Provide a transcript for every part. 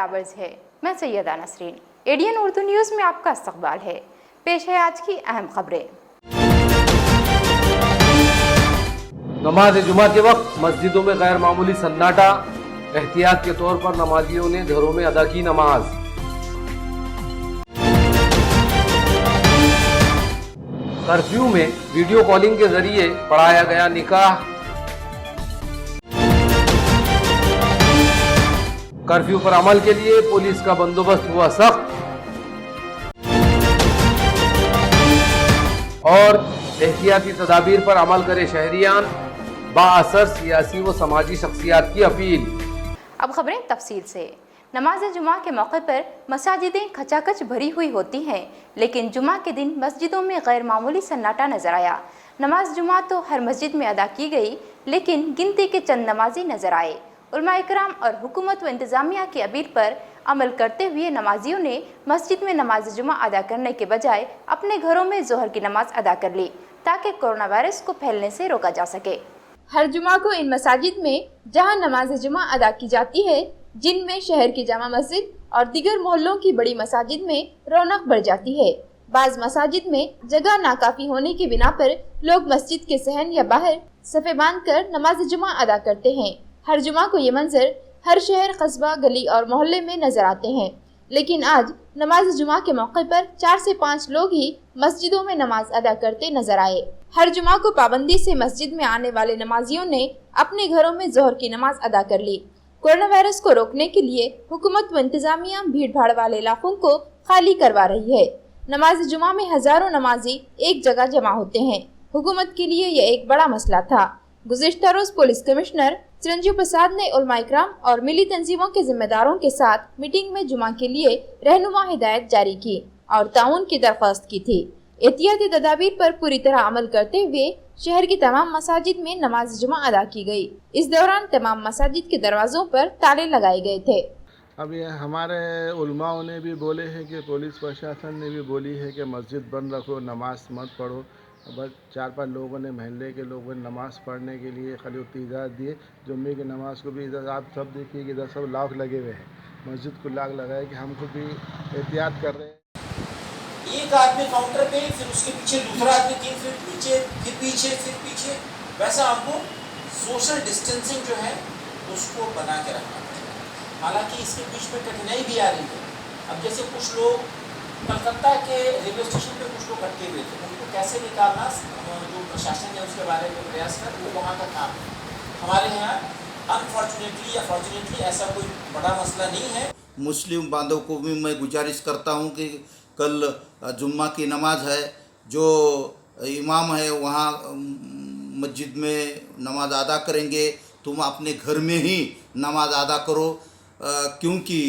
ताबर्ज है। मैं Syeda Nasreen, ADN Urdu news में आपका इस्तकबाल है। पेश है आज की अहम खबरें। नमाज जुमा के वक्त मस्जिदों में गैर मामूली सन्नाटा, एहतियात के तौर पर नमाजियों ने घरों में अदा की नमाज। कर्फ्यू में वीडियो कॉलिंग के जरिए पढ़ाया गया निकाह। कर्फ्यू पर अमल के लिए पुलिस का बंदोबस्त हुआ सख्त। और एहतियाती तदाबीर पर अमल करे शहरियान, बाअसर सियासी व समाजी शख्सियात की अपील। अब खबरें तफसील से। नमाज जुमा के मौके पर मसाजिदें खचाखच भरी हुई होती हैं, लेकिन जुमा के दिन मस्जिदों में गैर मामूली सन्नाटा नजर आया। नमाज जुमा तो हर मस्जिद में अदा की गई, लेकिन गिनती के चंद नमाजी नजर आए। उलमा इकराम और हुकूमत व इंतज़ामिया की अपील पर अमल करते हुए नमाजियों ने मस्जिद में नमाज जुमा अदा करने के बजाय अपने घरों में ज़ोहर की नमाज अदा कर ली, ताकि कोरोना वायरस को फैलने से रोका जा सके। हर जुमा को इन मसाजिद में जहां नमाज जुमा अदा की जाती है, जिनमें शहर की जामा मस्जिद और दीगर मोहल्लों की बड़ी मसाजिद में रौनक बढ़ जाती है। बाज़ मसाजिद में जगह नाकाफी होने की बिना पर लोग मस्जिद के सहन या बाहर सफ़े बांध कर नमाज जुमा अदा करते हैं। हर जुमा को ये मंजर हर शहर, कस्बा, गली और मोहल्ले में नजर आते हैं, लेकिन आज नमाज जुमा के मौके पर 4 से 5 लोग ही मस्जिदों में नमाज अदा करते नजर आए। हर जुमा को पाबंदी से मस्जिद में आने वाले नमाजियों ने अपने घरों में जोहर की नमाज अदा कर ली। कोरोना वायरस को रोकने के लिए हुकूमत व इंतजामिया भीड़ भाड़ वाले इलाकों को खाली करवा रही है। नमाज जुमा में हजारों नमाजी एक जगह जमा होते हैं। हुकूमत के लिए यह एक बड़ा मसला था। गुज़िश्ता रोज पुलिस कमिश्नर चिरंजीव प्रसाद ने उलमा इकराम और मिली तंजीमों के जिम्मेदारों के साथ मीटिंग में जुमा के लिए रहनुमा हिदायत जारी की और ताउन की दरख्वास्त की थी। एहतियाती तदाबीर पर पूरी तरह अमल करते हुए शहर की तमाम मसाजिद में नमाज जुमा अदा की गई। इस दौरान तमाम मसाजिद के दरवाजों पर ताले लगाए गए थे। अब ये हमारे उलमाओं ने भी बोले हैं कि पुलिस प्रशासन ने भी बोली है कि मस्जिद बंद रखो, नमाज मत पढ़ो। बस 4-5 लोगों ने, महल्ले के लोगों ने नमाज़ पढ़ने के लिए खाली इजाज़त दिए। जुम्मे की नमाज़ को भी इधर आप सब देखिए कि इधर सब लॉक लगे हुए हैं, मस्जिद को लॉक लगाए कि हमको भी एहतियात कर रहे हैं। एक आदमी काउंटर पे, फिर उसके पीछे दूसरा आदमी, 3 फीट नीचे, फिर पीछे, फिर पीछे, वैसा हमको सोशल डिस्टेंसिंग जो है उसको बना के रखना पड़ेगा। हालांकि इसके बीच में कठिनाई भी आ रही है। अब जैसे कुछ लोग कलकत्ता के रेलवे स्टेशन पे कुछ लोग अटके हुए थे, उनको कैसे निकालना जो प्रशासन है उसके बारे में प्रयास कर, वो वहाँ का काम है। हमारे यहाँ अनफॉर्चुनेटली या फॉर्चुनेटली ऐसा कोई बड़ा मसला नहीं है। मुस्लिम बांधव को भी मैं गुजारिश करता हूँ कि कल जुम्मा की नमाज है, जो इमाम है वहाँ मस्जिद में नमाज अदा करेंगे, तुम अपने घर में ही नमाज अदा करो, क्योंकि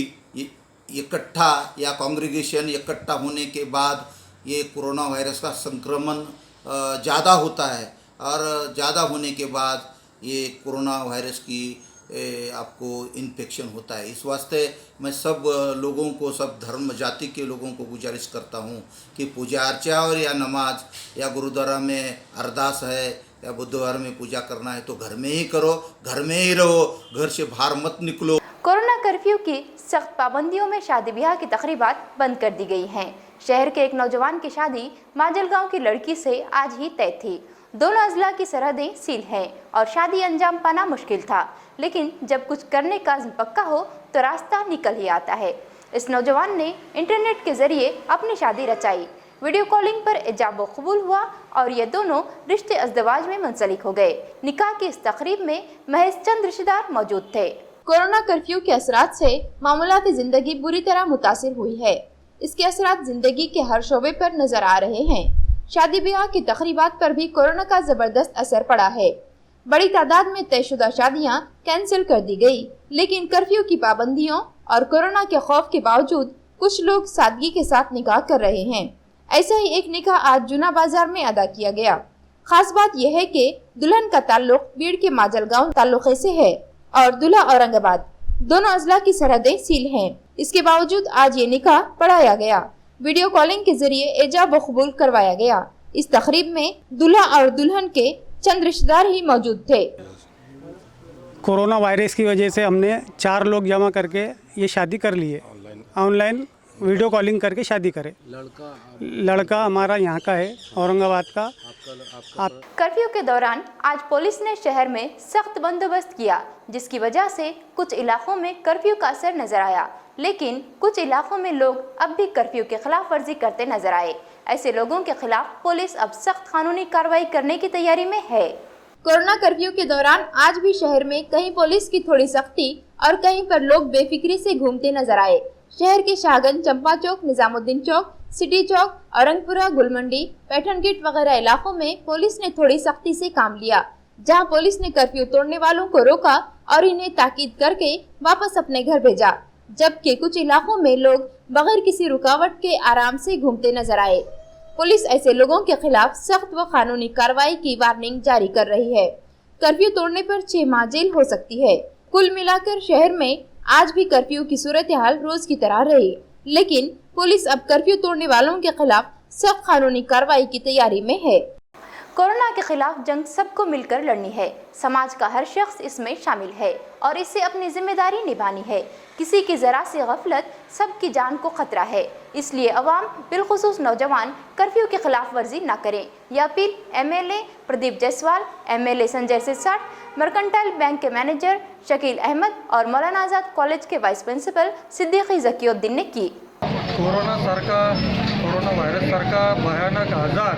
इकट्ठा या कांग्रेगेशन इकट्ठा होने के बाद ये कोरोना वायरस का संक्रमण ज़्यादा होता है और ज़्यादा होने के बाद ये कोरोना वायरस की आपको इन्फेक्शन होता है। इस वास्ते मैं सब लोगों को, सब धर्म जाति के लोगों को गुजारिश करता हूँ कि पूजा अर्चा और या नमाज या गुरुद्वारा में अरदास है या बुधवार में पूजा करना है तो घर में ही करो, घर में ही रहो, घर से बाहर मत निकलो। कोरोना कर्फ्यू की सख्त पाबंदियों में शादी ब्याह की तकरीबात बंद कर दी गई हैं। शहर के एक नौजवान की शादी माजलगांव की लड़की से आज ही तय थी। दोनों अजला की सरहदें सील हैं और शादी अंजाम पाना मुश्किल था, लेकिन जब कुछ करने का अज़्म पक्का हो तो रास्ता निकल ही आता है। इस नौजवान ने इंटरनेट के जरिए अपनी शादी रचाई। वीडियो कॉलिंग पर इजाब व कबूल हुआ और ये दोनों रिश्ते अज़दवाज में मुंसलिक हो गए। निकाह की इस तकरीब में महज चंद रिश्तेदार मौजूद थे। कोरोना कर्फ्यू के असरात से मामूलाती जिंदगी बुरी तरह मुतासिर हुई है। इसके असरात जिंदगी के हर शोबे पर नजर आ रहे हैं। शादी ब्याह की तकरीबात पर भी कोरोना का जबरदस्त असर पड़ा है। बड़ी तादाद में तयशुदा शादियां कैंसिल कर दी गई, लेकिन कर्फ्यू की पाबंदियों और कोरोना के खौफ के बावजूद कुछ लोग सादगी के साथ निकाह कर रहे हैं। ऐसा ही एक निकाह आज जुना बाजार में अदा किया गया। खास बात यह है कि दुल्हन का ताल्लुक बीड़ के माजलगांव ताल्लुके से है और दूल्हा औरंगाबाद। दोनों अजला की सरहदें सील हैं। इसके बावजूद आज ये निकाह पढ़ाया गया। वीडियो कॉलिंग के जरिए एजाब व कबूल करवाया गया। इस तकरीब में दूल्हा और दुल्हन के चंद रिश्तेदार ही मौजूद थे। कोरोना वायरस की वजह से हमने 4 लोग जमा करके ये शादी कर लिए, ऑनलाइन वीडियो कॉलिंग करके शादी करे। लड़का हमारा यहाँ का है, औरंगाबाद का। आप कर्फ्यू के दौरान आज पुलिस ने शहर में सख्त बंदोबस्त किया, जिसकी वजह से कुछ इलाकों में कर्फ्यू का असर नजर आया, लेकिन कुछ इलाकों में लोग अब भी कर्फ्यू के खिलाफ वर्जी करते नजर आए। ऐसे लोगों के खिलाफ पुलिस अब सख्त कानूनी कार्रवाई करने की तैयारी में है। कोरोना कर्फ्यू के दौरान आज भी शहर में कहीं पुलिस की थोड़ी सख्ती और कहीं पर लोग बेफिक्री से घूमते नजर आए। शहर के शाहगंज, चंपा चौक, निजामुद्दीन चौक, सिटी चौक, औरंगपुरा, गुलमंडी, पैठन गेट वगैरह इलाकों में पुलिस ने थोड़ी सख्ती से काम लिया, जहां पुलिस ने कर्फ्यू तोड़ने वालों को रोका और इन्हें ताकीद करके वापस अपने घर भेजा, जबकि कुछ इलाकों में लोग बगैर किसी रुकावट के आराम से घूमते नजर आए। पुलिस ऐसे लोगों के खिलाफ सख्त व कानूनी कार्रवाई की वार्निंग जारी कर रही है। कर्फ्यू तोड़ने पर 6 माह जेल हो सकती है। कुल मिलाकर शहर में आज भी कर्फ्यू की सूरत हाल रोज की तरह रही, लेकिन पुलिस अब कर्फ्यू तोड़ने वालों के खिलाफ सख्त कानूनी कार्रवाई की तैयारी में है। कोरोना के खिलाफ जंग सबको मिलकर लड़नी है। समाज का हर शख्स इसमें शामिल है और इसे अपनी जिम्मेदारी निभानी है। किसी की जरा सी गफलत सबकी जान को खतरा है, इसलिए अवाम बिलखुसूस नौजवान कर्फ्यू के खिलाफ वर्जी न करें। यह appeal MLA Pradeep Jaiswal, MLA Sanjay Sirsat, mercantile bank के मैनेजर शकील अहमद और मौलाना आज़ाद कॉलेज के वाइस प्रिंसिपल सिद्दीकी जकीउद्दीन ने की। कोरोना व्हायरस सारखा भयानक आजार,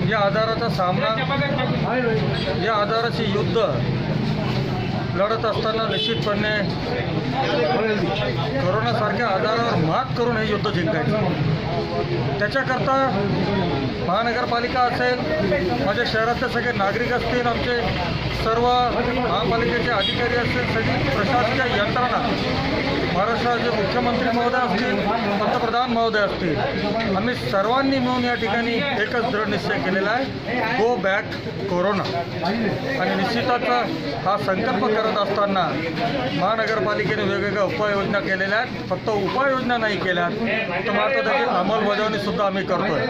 या आजाराचा सामना, या आजाराचे युद्ध लढत असताना निश्चितपणे कोरोनासारख्या आजारावर मात करून हे युद्ध जिंकायचं। त्याच्याकरता महानगरपालिका असेल, माझ्या शहरातले सगळे नागरिक असतील, आमचे सर्व महापालिकेचे अधिकारी असतील, सगळी प्रशासकीय यंत्रणा, महाराष्ट्राचे मुख्यमंत्री महोदय असतील, पंतप्रधान महोदय असतील, आम्ही सर्वांनी मिळून या ठिकाणी एकच दृढ निश्चय केलेला आहे, गो बॅक कोरोना। आणि निश्चितच हा संकल्प करत असताना महानगरपालिकेने वेगवेगळ्या उपाययोजना केलेल्या आहेत। फक्त उपाययोजना नाही केल्या तर मात्र त्याची अंमलबजावणीसुद्धा आम्ही करतोय।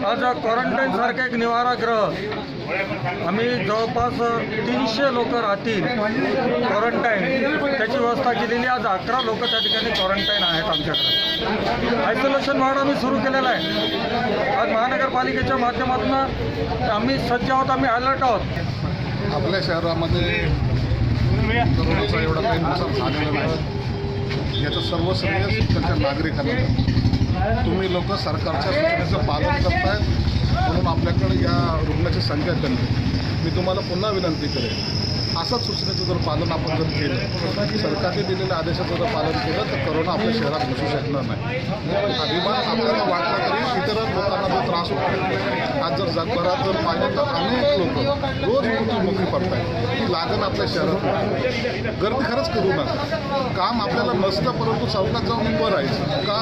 आज क्वारंटाईनसारखा एक निवारागृह आम्ही जवळपास 300 लोक राहतील क्वारंटाईन, त्याची व्यवस्था केलेली। आज 11 लोक त्या ठिकाणी क्वारंटाईन आहेत आमच्याकडे। आयसोलेशन वॉर्ड आम्ही सुरू केलेला आहे। आज महानगरपालिकेच्या माध्यमातून आम्ही सज्ज आहोत, आम्ही अलर्ट आहोत। आपल्या शहरामध्ये कोरोनाचा एवढा काही नुकसान झालेलं नाही, याचं सर्व श्रेय तिकडच्या नागरिकांना। तुम्ही लोक सरकारच्या सूचनेचं पालन करताय म्हणून आपल्याकडे या रुग्णाची संख्या कमी आहे। मी तुम्हाला पुन्हा विनंती करेन, असंच सूचनेचं जर पालन आपण जर केलं, सरकारने दिलेल्या आदेशाचं जर पालन केलं तर कोरोना आपल्या शहरात घुसू शकणार नाही। अभिमान आपल्याला वाटला तरी इतर लोकांना जो त्रास होतो, आज जर जगभरात जर पाहिलं तर अनेक लोक रोज मृत्युमुखी पडतात, ती लागण आपल्या शहरात होती। गर्दी खरंच करू नका, काम आपल्याला नसतं, परंतु चौकात जाऊन उभं राहायचं का,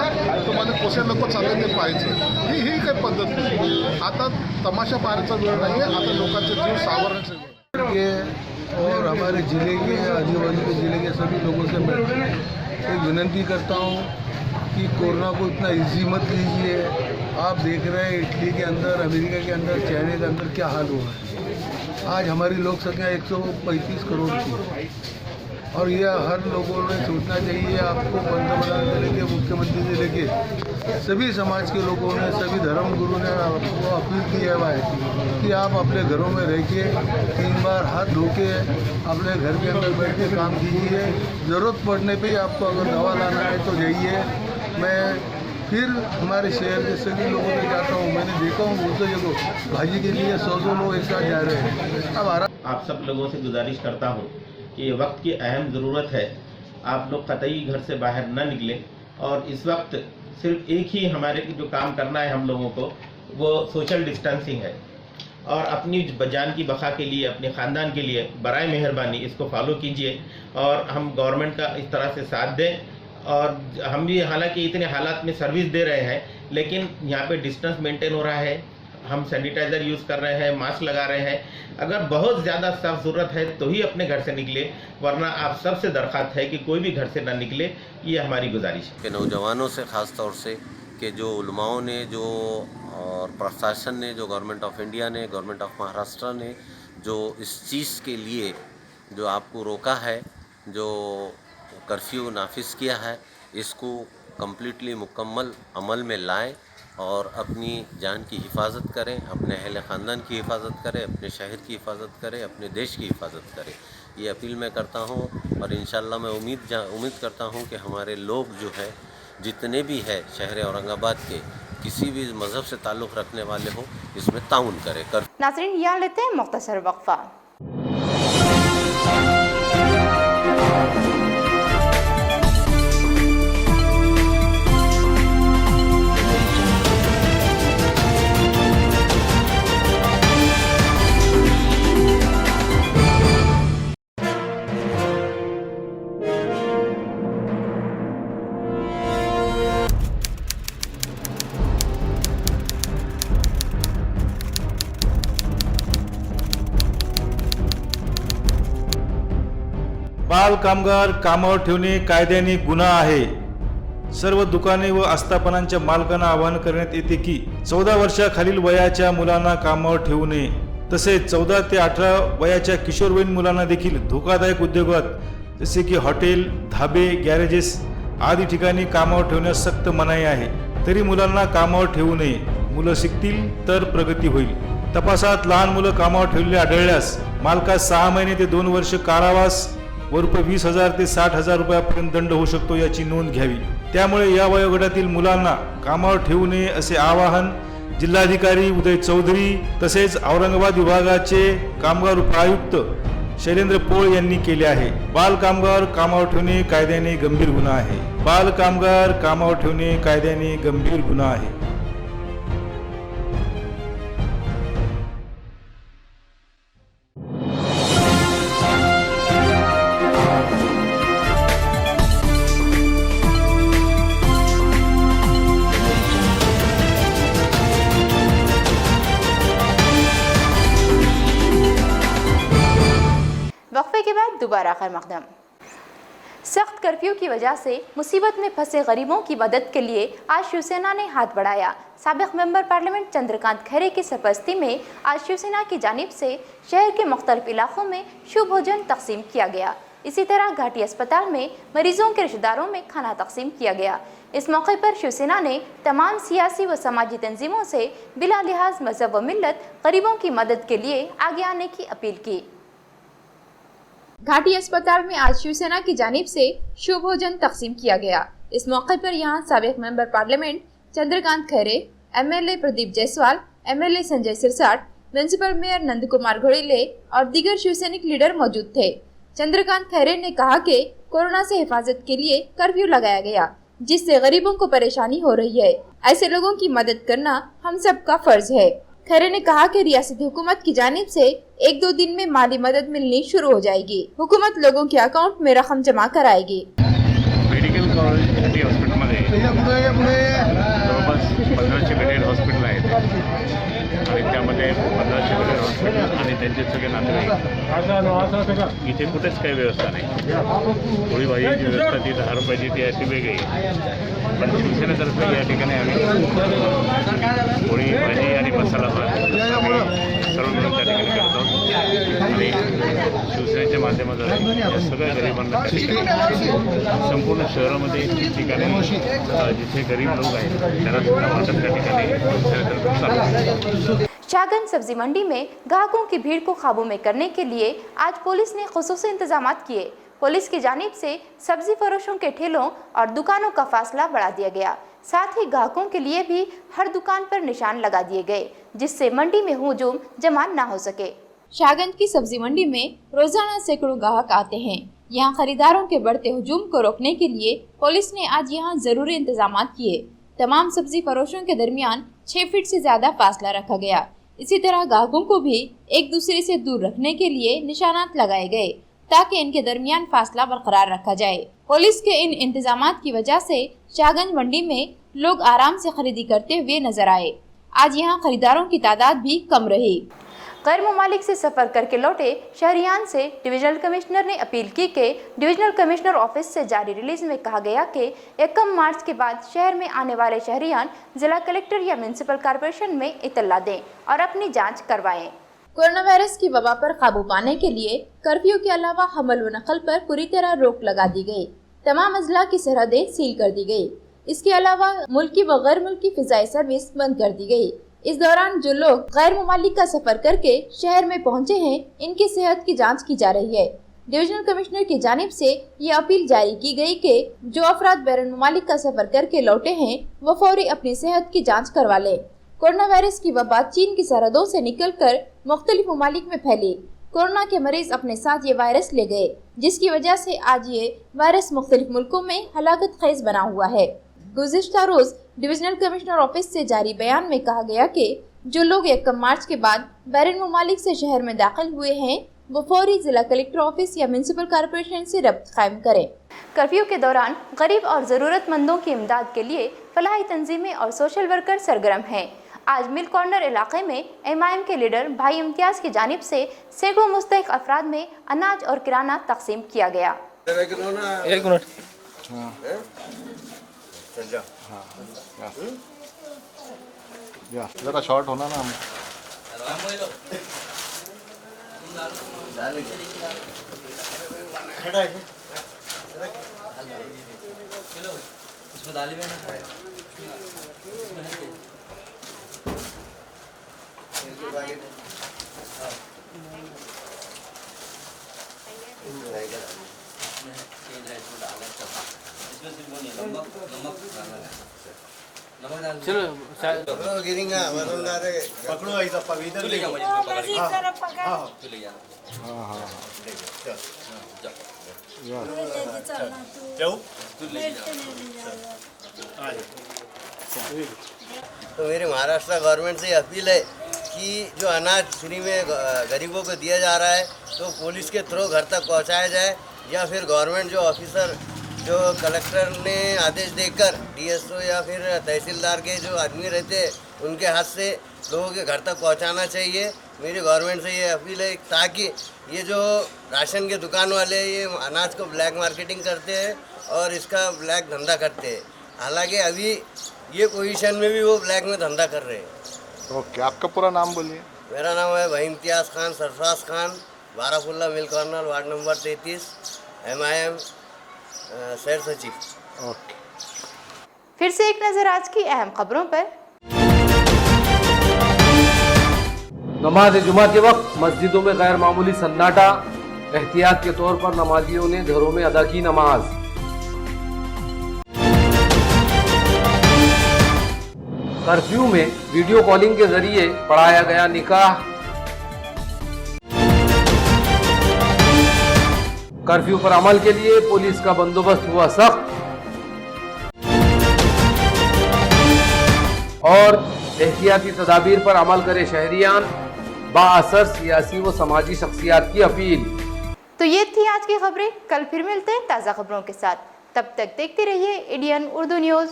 तुम्हाला कसे लोक चालले ते पाहायचं, ही काही पद्धत नाही। आता तमाशा पाहण्याचा वेळ नाही आहे, आता लोकांचे जीव सावरण्याचा वेळ आहे। और हमारे ज़िले के आजू बाजू के ज़िले के सभी लोगों से मैं एक विनती करता हूँ कि कोरोना को इतना इजी मत लीजिए। आप देख रहे हैं इटली के अंदर, अमेरिका के अंदर, चाइना के अंदर क्या हाल हुआ है। आज हमारी लोक संख्या 135 करोड़ की, और यह हर लोगों ने सोचना चाहिए। आपको पंतप्रधान से लेके मुख्यमंत्री से लेके सभी समाज के लोगों ने, सभी धर्म गुरु ने आपको अपील की है कि आप अपने घरों में रह के 3 बार हाथ धो के अपने घर के अंदर बैठ के काम कीजिए। ज़रूरत पड़ने पे आपको अगर दवा लाना है तो जाइए। मैं फिर हमारे शहर के सभी लोगों से जाता हूँ, मैंने देखा हूँ बहुत जगह भाजी के लिए 100 लोग एक साथ जा रहे हैं। अब आप सब लोगों से गुजारिश करता हूँ कि ये वक्त की अहम ज़रूरत है, आप लोग कतई घर से बाहर न निकलें, और इस वक्त सिर्फ एक ही हमारे जो काम करना है हम लोगों को, वो सोशल डिस्टेंसिंग है। और अपनी जान की बका के लिए, अपने ख़ानदान के लिए बराए मेहरबानी इसको फॉलो कीजिए, और हम गवर्नमेंट का इस तरह से साथ दें। और हम भी हालांकि इतने हालात में सर्विस दे रहे हैं, लेकिन यहाँ पे डिस्टेंस मेंटेन हो रहा है, हम सैनिटाइज़र यूज़ कर रहे हैं, मास्क लगा रहे हैं। अगर बहुत ज़्यादा सख्त ज़रूरत है तो ही अपने घर से निकले, वरना आप सबसे दरख्वास्त है कि कोई भी घर से ना निकले, ये हमारी गुजारिश है। कि नौजवानों से ख़ास तौर से कि जो उलमाओं ने, जो और प्रशासन ने, जो गवर्नमेंट ऑफ इंडिया ने, गवर्नमेंट ऑफ महाराष्ट्र ने जो इस चीज़ के लिए जो आपको रोका है, जो कर्फ्यू नाफिज किया है, इसको कम्प्लीटली मुकम्मल अमल में लाएं और अपनी जान की हिफाजत करें, अपने अहल ख़ानदान की हिफाजत करें, अपने शहर की हिफाजत करें, अपने देश की हिफाजत करें। ये अपील मैं करता हूँ और इंशाअल्लाह मैं उम्मीद करता हूँ कि हमारे लोग जो है जितने भी है शहर औरंगाबाद के किसी भी मज़हब से ताल्लुक़ रखने वाले हो, इसमें ताउन करें। नाज़रीन, यहाँ लेते हैं मुख्तसर वक्फा। बाल कामगार कामावर ठेवणे कायद्याने गुन्हा आहे। सर्व दुकाने व आस्थापनांच्या मालकांना आवाहन करण्यात येते की 14 वर्षाखालील वयाच्या मुलांना कामावर ठेवू नये। तसेच 14 ते 18 वयाच्या किशोरवयीन मुलांना देखील धोकादायक उद्योगात जसे की हॉटेल, धाबे, गॅरेजेस आदी ठिकाणी कामावर ठेवण्यास सक्त मनाई आहे। तरी मुलांना कामावर ठेवू नये। मुलं शिकतील तर प्रगती होईल। तपासात लहान मुलं कामावर ठेवलेले आढळल्यास मालकास 6 महिने ते 2 वर्ष कारावास व रुपये 20,000 ते 60,000 रुपयापर्यंत दंड होऊ शकतो, याची नोंद घ्यावी। त्यामुळे या वयोगटातील मुलांना कामावर ठेवू नये असे आवाहन जिल्हाधिकारी उदय चौधरी तसेच औरंगाबाद विभागाचे कामगार उपआयुक्त शैलेंद्र पोळ यांनी केले आहे। बाल कामगार कामावर ठेवणे कायद्याने गंभीर गुन्हा आहे। बाल कामगार कामावर ठेवणे कायद्याने गंभीर गुन्हा आहे। वक्फे के बाद दोबारा खैर मकदम। सख्त कर्फ्यू की वजह से मुसीबत में फंसे गरीबों की मदद के लिए आज शिवसेना ने हाथ बढ़ाया। साबिक मेंबर पार्लियामेंट चंद्रकांत खैरे की सरपरस्ती में आज शिवसेना की जानिब से शहर के मुख्तलिफ इलाकों में शुभ भोजन तकसीम किया गया। इसी तरह घाटी अस्पताल में मरीजों के रिश्तेदारों में खाना तकसीम किया गया। इस मौके पर शिवसेना ने तमाम सियासी व समाजी तंजीमों से बिला लिहाज मजहब व मिल्लत गरीबों की मदद के लिए आगे आने की अपील की। घाटी अस्पताल में आज शिवसेना की जानिब से शुभ भोजन तकसीम किया गया। इस मौके पर यहां साबिक member parliament Chandrakant Khaire, MLA Pradeep Jaiswal, MLA Sanjay Sirsat, municipal mayor Nand Kumar Ghodile और दीगर शिवसैनिक लीडर मौजूद थे। चंद्रकांत खैरे ने कहा कि कोरोना से हिफाजत के लिए कर्फ्यू लगाया गया, जिससे गरीबों को परेशानी हो रही है। ऐसे लोगों की मदद करना हम सबका फर्ज है। खैरे ने कहा कि रियासती हुकूमत की जानिब से 1-2 दिन में माली मदद मिलनी शुरू हो जाएगी। हुकूमत लोगों के अकाउंट में रकम जमा कराएगी। मेडिकल कॉलेज घाटी हॉस्पिटलमध्ये जवळपास 1500 बेडेड हॉस्पिटल आहेत आणि त्यामध्ये 1500 बेडेड हॉस्पिटल आणि त्यांचे सगळे नातेवाईक इथे कुठेच काही व्यवस्था नाही। पोळी भाजीची व्यवस्था ती 10 रुपयाची ती अशी वेगळी, पण शिवसेनेतर्फे या ठिकाणी आम्ही पोळी भाजी आणि मसाला भात सर्व मिळून त्या ठिकाणी करतो आणि शिवसेनेच्या माध्यमातून या सगळ्या गरिबांना त्या ठिकाणी संपूर्ण शहरामध्ये ठिकाणी जिथे गरीब लोक आहेत त्यांना सुद्धा वाटप त्या ठिकाणी शिवसेनेतर्फे चालू आहे। शाहगंज सब्जी मंडी में ग्राहकों की भीड़ को काबू में करने के लिए आज पुलिस ने खुसूसी इंतजाम किए। पुलिस की जानिब से सब्जी फरोशों के ठेलों और दुकानों का फासला बढ़ा दिया गया। साथ ही ग्राहकों के लिए भी हर दुकान पर निशान लगा दिए गए, जिससे मंडी में हुजूम जमा न हो सके। शाहगंज की सब्जी मंडी में रोजाना सैकड़ों ग्राहक आते हैं। यहाँ खरीदारों के बढ़ते हुजूम को रोकने के लिए पुलिस ने आज यहाँ जरूरी इंतजाम किए। तमाम सब्जी फरोशों के दरमियान 6 फीट से ज्यादा फासला रखा गया। इसी तरह ग्राहकों को भी एक दूसरे से दूर रखने के लिए निशानात लगाए गए ताकि इनके दरमियान फासला बरकरार रखा जाए। पुलिस के इन इंतजामात की वजह से शाहगंज मंडी में लोग आराम से खरीदी करते हुए नजर आए। आज यहाँ खरीदारों की तादाद भी कम रही। गैर ममालिक से सफर करके लौटे शहरियान से डिविजनल कमिश्नर ने अपील की कि डिविजनल कमिश्नर ऑफिस से जारी रिलीज में कहा गया कि 1 मार्च के बाद शहर में आने वाले शहरियान जिला कलेक्टर या म्युनिसिपल कॉरपोरेशन में इत्तला दें और अपनी जांच करवाएं। कोरोना वायरस की वबा पर काबू पाने के लिए कर्फ्यू के अलावा हमल व नकल पर पूरी तरह रोक लगा दी गई। तमाम अजला की सरहदें सील कर दी गई। इसके अलावा मुल्की व गैर मुल्की फिजाई सर्विस बंद कर दी गई। इस दौरान जो लोग गैर ममालिक का सफर करके शहर में पहुंचे हैं, इनकी सेहत की जांच की जा रही है। डिविजनल कमिश्नर की जानिब से ये अपील जारी की गई कि जो अफराद बैरून ममालिक का सफर करके लौटे हैं वो फौरी अपनी सेहत की जांच करवा लें। कोरोना वायरस की वबा चीन की सरहदों से निकलकर मुख्तलिफ ममालिक में फैली। कोरोना के मरीज अपने साथ ये वायरस ले गए, जिसकी वजह से आज ये वायरस मुख्तलिफ मुल्कों में हलाकत खेज बना हुआ है। गुज़िश्ता रोज डिविजनल कमिश्नर ऑफिस से जारी बयान में कहा गया कि जो लोग 1 मार्च के बाद बैरून ममालिक से शहर में दाखिल हुए हैं वो फौरी जिला कलेक्टर ऑफिस या म्यूनसिपल कॉर्पोरेशन से रब्त कायम करें। कर्फ्यू के दौरान गरीब और ज़रूरतमंदों की इमदाद के लिए फलाही तंजीमें और सोशल वर्कर सरगर्म हैं। आज मिल कॉर्नर इलाके में MIM के लीडर भाई इम्तियाज़ की जानिब से सैकड़ों मुस्तहिक अफराद में अनाज और किराना तकसीम किया गया। एक मिनट जरा शॉर्ट होना ना हम चलो गिरेंगे पकड़ो ऐसा पवित्र ले जाओ। तो मेरी महाराष्ट्र गवर्नमेंट से अपील है कि जो अनाज फ्री में गरीबों को दिया जा रहा है तो पुलिस के थ्रू घर तक पहुंचाया जाए, या फिर गवर्नमेंट जो ऑफिसर जो कलेक्टर ने आदेश देकर DSO या फिर तहसीलदार के जो आदमी रहते हैं उनके हाथ से लोगों के घर तक पहुंचाना चाहिए। मेरी गवर्नमेंट से ये अपील है ताकि ये जो राशन के दुकान वाले ये अनाज को ब्लैक मार्केटिंग करते हैं और इसका ब्लैक धंधा करते हैं, हालांकि अभी ये पोजीशन में भी वो ब्लैक में धंधा कर रहे हैं। ओके, आपका पूरा नाम बोलिए। मेरा नाम है भाई Imtiaz Khan, Sarfaraz Khan, Barafulla mill corner, ward number 33, MIM शहर सचिव। ओके, फिर से एक नजर आज की अहम खबरों पर। नमाज जुमा के वक्त मस्जिदों में गैर मामूली सन्नाटा, एहतियात के तौर पर नमाजियों ने घरों में अदा की नमाज। कर्फ्यू में वीडियो कॉलिंग के जरिए पढ़ाया गया निकाह। कर्फ्यू पर अमल के लिए पुलिस का बंदोबस्त हुआ सख्त। और एहतियाती तदाबीर पर अमल करे शहरियान, बाअसर सियासी व समाजी शख्सियात की अपील। तो ये थी आज की खबरें। कल फिर मिलते हैं ताज़ा खबरों के साथ। तब तक देखते रहिए ADN उर्दू न्यूज़।